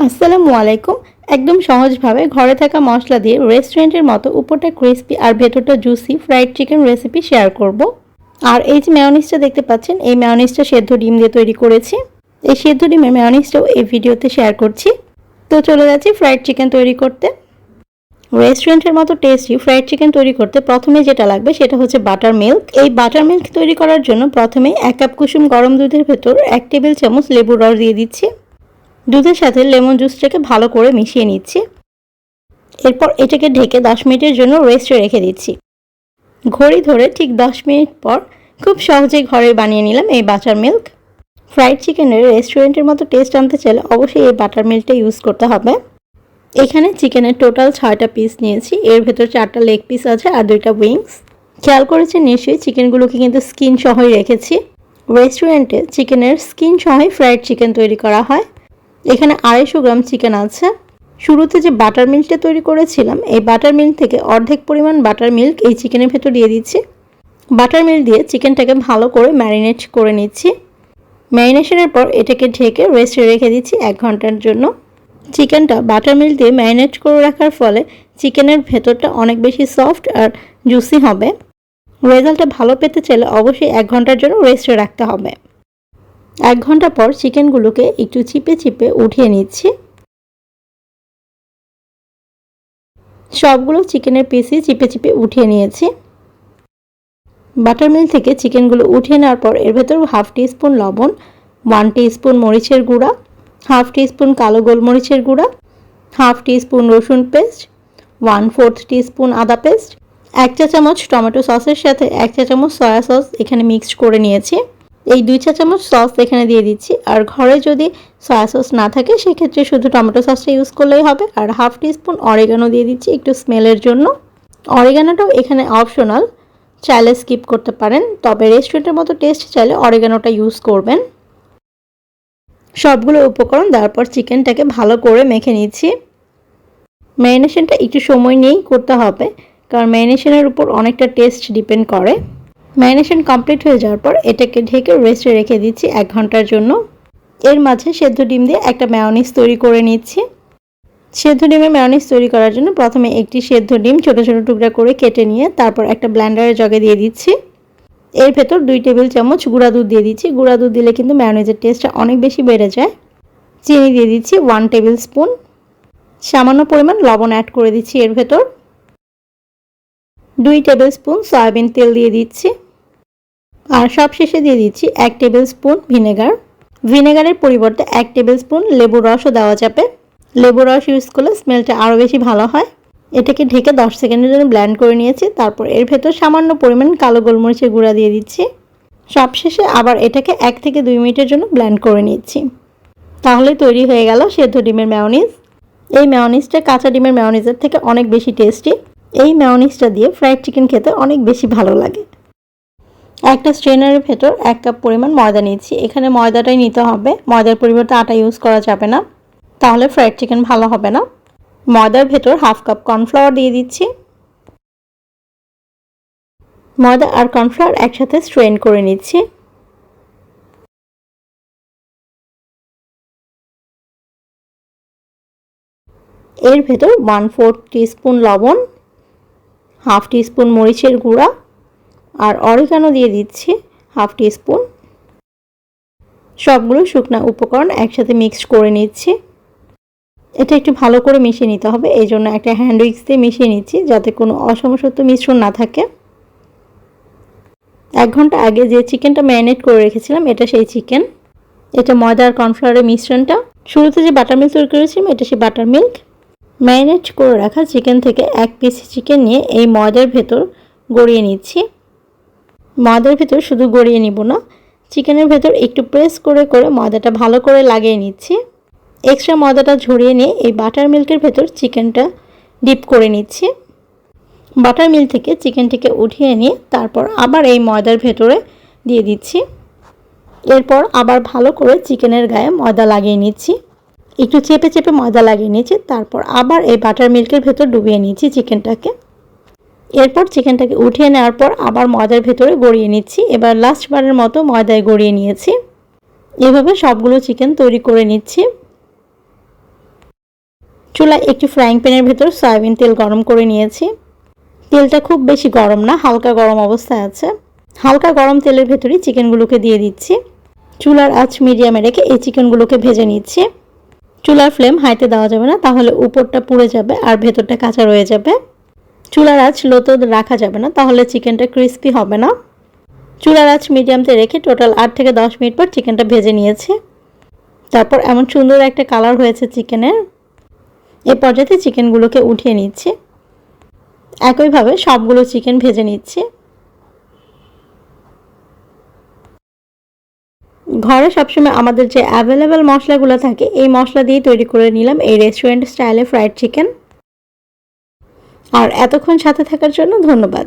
আসসালামু আলাইকুম। একদম সহজভাবে ঘরে থাকা মশলা দিয়ে রেস্টুরেন্টের মতো উপরটা ক্রিস্পি আর ভেতরটা juicy fried chicken recipe share করব। আর এই যে মেয়োনিজটা দেখতে পাচ্ছেন, এই মেয়োনিজটা সেদ্ধ ডিম দিয়ে তৈরি করেছি। এই সেদ্ধ ডিমের মেয়োনিজটাও এই ভিডিওতে শেয়ার করছি। তো চলে যাচ্ছি ফ্রাইড চিকেন তৈরি করতে। রেস্টুরেন্টের মতো টেস্টি ফ্রাইড চিকেন তৈরি করতে প্রথমে যেটা লাগবে সেটা হচ্ছে বাটার মিল্ক। এই বাটার মিল্ক তৈরি করার জন্য প্রথমে 1 কাপ কুসুম গরম দুধের ভেতর 1 টেবিল চামচ লেবুর রস দিয়ে দিচ্ছি। দুধের সাথে লেমন জুসটাকে ভালো করে মিশিয়ে নিচ্ছি। এরপর এটাকে ঢেকে 10 মিনিটের জন্য রেস্টে রেখে দিচ্ছি। ঘড়ি ধরে ঠিক 10 মিনিট পর খুব সহজেই ঘরে বানিয়ে নিলাম এই বাটার মিল্ক। ফ্রাইড চিকেনের রেস্টুরেন্টের মতো টেস্ট আনতে চাইলে অবশ্যই এই বাটার মিল্কটা ইউজ করতে হবে। এখানে চিকেনের টোটাল 6টা পিস নিয়েছি। এর ভেতর 4টা লেগ পিস আছে আর 2টা উইংস। খেয়াল করেছেন নিশ্চয়ই, চিকেনগুলোকে কিন্তু স্কিন সহই রেখেছি। রেস্টুরেন্টে চিকেনের স্কিন সহই ফ্রাইড চিকেন তৈরি করা হয়। এখানে 250 গ্রাম চিকেন আছে। শুরুতে যে বাটার মিল্কটা তৈরি করেছিলাম, এই বাটার মিল্ক থেকে অর্ধেক পরিমাণ বাটার মিল্ক এই চিকেনের ভেতর দিয়ে দিচ্ছি। বাটার মিল্ক দিয়ে চিকেনটাকে ভালো করে ম্যারিনেট করে নিচ্ছি। ম্যারিনেশনের পর এটাকে ঢেকে রেস্টে রেখে দিচ্ছি 1 ঘন্টার জন্য। চিকেনটা বাটার মিল্ক দিয়ে ম্যারিনেট করে রাখার ফলে চিকেনের ভেতরটা অনেক বেশি সফট আর জুসি হবে। রেজাল্টটা ভালো পেতে চাইলে অবশ্যই 1 ঘন্টার জন্য রেস্টে রাখতে হবে। 1 ঘন্টা পর চিকেনগুলোকে একটু চিপে চিপে উঠিয়ে নিচ্ছি। সবগুলো চিকেনের পিসই চিপে চিপে উঠিয়ে নিয়েছি। বাটার মিল্ক থেকে চিকেনগুলো উঠিয়ে নেওয়ার পর এর ভেতর 1/2 টিস্পুন লবণ, 1 টিস্পুন মরিচের গুঁড়া, 1/2 টিস্পুন কালো গোলমরিচের গুঁড়া, 1/2 টিস্পুন রসুন পেস্ট, 1/4 টিস্পুন আদা পেস্ট, 1 চা চামচ টমেটো সসের সাথে 1 চা চামচ সয়া সস এখানে মিক্সড করে নিয়েছি। এই 2 চা চামচ সস এখানে দিয়ে দিচ্ছি। আর ঘরে যদি সয়া সস না থাকে সেক্ষেত্রে শুধু টমেটো সসটা ইউজ করলেই হবে। আর 1/2 টিস্পুন অরিগানো দিয়ে দিচ্ছি একটু স্মেলের জন্য। অরিগানোটাও এখানে অপশনাল, চাইলে স্কিপ করতে পারেন, তবে রেস্টুরেন্টের মতো টেস্ট চাইলে অরিগানোটা ইউজ করবেন। সবগুলো উপকরণ দেওয়ার পর চিকেনটাকে ভালো করে মেখে নিচ্ছি। ম্যারিনেশনটা একটু সময় নিয়েই করতে হবে, কারণ ম্যারিনেশনের উপর অনেকটা টেস্ট ডিপেন্ড করে। ম্যারিনেশন কমপ্লিট হয়ে যাওয়ার পর এটাকে ঢেকে রেস্টে রেখে দিচ্ছি 1 ঘন্টার জন্য। এর মাঝে সেদ্ধ ডিম দিয়ে একটা মেয়োনিজ তৈরি করে নিচ্ছি। সেদ্ধ ডিমের মেয়োনিজ তৈরি করার জন্য প্রথমে একটি সেদ্ধ ডিম ছোট ছোট টুকরা করে কেটে নিয়ে তারপর একটা ব্লেন্ডারের জগে দিয়ে দিচ্ছি। এর ভেতর 2 টেবিল চামচ গুঁড়া দুধ দিয়ে দিচ্ছি। গুঁড়া দুধ দিলে কিন্তু মেয়োনিজের টেস্টটা অনেক বেশি বেড়ে যায়। চিনি দিয়ে দিচ্ছি 1 টেবিল স্পুন। সামান্য পরিমাণ লবণ অ্যাড করে দিচ্ছি এর ভেতর। 2 টেবিল স্পুন সয়াবিন তেল দিয়ে দিচ্ছি। আর সবশেষে দিয়ে দিচ্ছি 1 টেবিল স্পুন ভিনেগার। ভিনেগারের পরিবর্তে 1 টেবিল স্পুন লেবুর রসও দেওয়া যাবে। লেবুর রস ইউজ করলে স্মেলটা আরও বেশি ভালো হয়। এটাকে ঢেকে 10 সেকেন্ডের জন্য ব্লেন্ড করে নিয়েছি। তারপর এর ভেতর সামান্য পরিমাণ কালো গোলমরিচের গুঁড়া দিয়ে দিচ্ছি। সবশেষে আবার এটাকে 1 থেকে 2 মিনিটের জন্য ব্লেন্ড করে নিচ্ছি। তাহলে তৈরি হয়ে গেল সেদ্ধ ডিমের মেয়োনিজ। এই মেয়োনিজটা কাঁচা ডিমের মেয়োনিজের থেকে অনেক বেশি টেস্টি। এই মেয়োনিজটা দিয়ে ফ্রাইড চিকেন খেতে অনেক বেশি ভালো লাগে। একটা স্ট্রেনারের ভেতর 1 কাপ পরিমাণ ময়দা নিচ্ছি। এখানে ময়দাটাই নিতে হবে, ময়দার পরিবর্তে আটা ইউজ করা যাবে না, তাহলে ফ্রাইড চিকেন ভালো হবে না। ময়দার ভেতর 1/2 কাপ কর্নফ্লাওয়ার দিয়ে দিচ্ছি। ময়দা আর কর্নফ্লাওয়ার একসাথে স্ট্রেন করে নিচ্ছি। এর ভেতর 1/4 টিস্পুন লবণ, 1/2 টিস্পুন মরিচের গুঁড়া আর অরিগানো দিয়ে দিচ্ছি 1/2 টিস্পুন। সবগুলো শুকনো উপকরণ একসাথে মিক্সড করে নিচ্ছি। এটা একটু ভালো করে মিশিয়ে নিতে হবে, এই জন্য একটা হ্যান্ড উইক্স দিয়ে মিশিয়ে নিচ্ছি যাতে কোনো অসমসত্ব মিশ্রণ না থাকে। 1 ঘন্টা আগে যে চিকেনটা ম্যারিনেট করে রেখেছিলাম এটা সেই চিকেন। এটা ময়দা আর কর্নফ্লাওয়ারের মিশ্রণটা। শুরুতে যে বাটার মিল্ক তৈরি করেছিলাম এটা সেই বাটার মিল্ক। ম্যারিনেট করে রাখা চিকেন থেকে 1 পিস চিকেন নিয়ে এই ময়দার ভেতর গড়িয়ে নিচ্ছি। ময়দার ভেতর শুধু গড়িয়ে নিব না, চিকেনের ভেতর একটু প্রেস করে করে ময়দাটা ভালো করে লাগিয়ে নিচ্ছি। এক্সট্রা ময়দাটা ঝরিয়ে নিয়ে এই বাটার মিল্কের ভেতর চিকেনটা ডিপ করে নিচ্ছি। বাটার মিল্ক থেকে চিকেনটিকে উঠিয়ে নিয়ে তারপর আবার এই ময়দার ভেতরে দিয়ে দিচ্ছি। এরপর আবার ভালো করে চিকেনের গায়ে ময়দা লাগিয়ে নিচ্ছি। একটু চেপে চেপে ময়দা লাগিয়ে নিচ্ছি। তারপর আবার এই বাটার মিল্কের ভেতর ডুবিয়ে নিচ্ছি চিকেনটাকে। এরপর চিকেনটাকে উঠিয়ে নেওয়ার পর আবার ময়দার ভেতরে গড়িয়ে নিচ্ছি। এবার লাস্টবারের মতো ময়দায় গড়িয়ে নিয়েছি। এভাবে সবগুলো চিকেন তৈরি করে নিচ্ছি। চুলায় একটি ফ্রাইং প্যানের ভেতর সয়াবিন তেল গরম করে নিয়েছি। তেলটা খুব বেশি গরম না, হালকা গরম অবস্থায় আছে। হালকা গরম তেলের ভেতরেই চিকেনগুলোকে দিয়ে দিচ্ছি। চুলার আঁচ মিডিয়ামে রেখে এই চিকেনগুলোকে ভেজে নিচ্ছি। চুলার ফ্লেম হাইতে দেওয়া যাবে না, তাহলে উপরটা পুড়ে যাবে আর ভেতরটা কাঁচা রয়ে যাবে। চুলার আঁচ লোতে রাখা যাবে না, তাহলে চিকেনটা ক্রিস্পি হবে না। চুলার আঁচ মিডিয়ামতে রেখে টোটাল 8 থেকে 10 মিনিট পর চিকেনটা ভেজে নিয়েছি। তারপর এমন সুন্দর একটা কালার হয়েছে চিকেনের। এই পর্যায়ে চিকেনগুলোকে উঠিয়ে নিচ্ছি। একইভাবে সবগুলো চিকেন ভেজে নিচ্ছি। ঘরে সবসময় আমাদের যে অ্যাভেলেবেল মশলাগুলো থাকে এই মশলা দিয়ে তৈরি করে নিলাম এই রেস্টুরেন্ট স্টাইলে ফ্রাইড চিকেন। আর এতক্ষণ সাথে থাকার জন্য ধন্যবাদ।